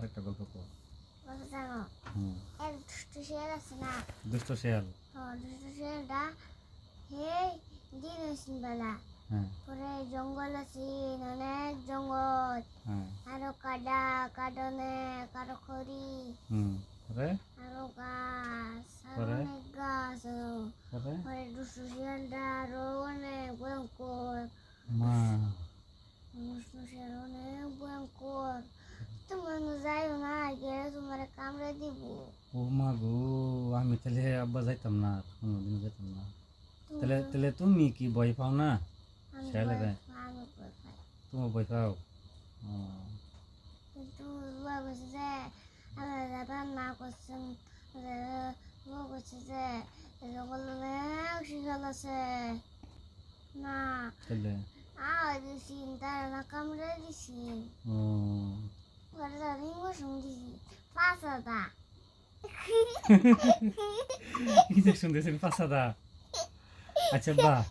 একটা গল্প কো। কথা জানো হুম। এক দুষ্ট শিয়াল আছে না? দুষ্ট শিয়াল। দুষ্ট শিয়ালটা হে দিন হয়েছিল বেলা হ্যাঁ পরে জঙ্গল আছে অনেক জঙ্গল হ্যাঁ। আরো কাদা কাদনে কারো খড়ি পরে আরো গাছ আরো পরে অনেক গাছ পরে পরে দুষ্ট শিয়ালটা আরো অনেক ভয়ঙ্কর মা দুষ্ট শিয়াল অনেক ভয়ঙ্কর তোমার যাইও না গেলে তোমার কামড়ে দিব ও মা গো, আমি তাহলে আব্বা যাইতাম না, আর কোনোদিন যাইতাম না। তাহলে তাহলে তুমি কি ভয় পাও না? আমি শিয়ালে ভয় গায়ে আমি ভয় পাই তুমি ভয় পাও? ও, কিন্তু বুয়া বলছে যে আমরা যাবার না করছেন বুয়া বলছে যে জঙ্গল অনেক শিয়াল আছে না তাহলে দিছি তারা না কামড়ে দিছি ও ওরা তারা ইমোশন দিছি পাঁচটা ইঞ্জেকশন দিয়েছেন 5 হাজার। আচ্ছা বাহ।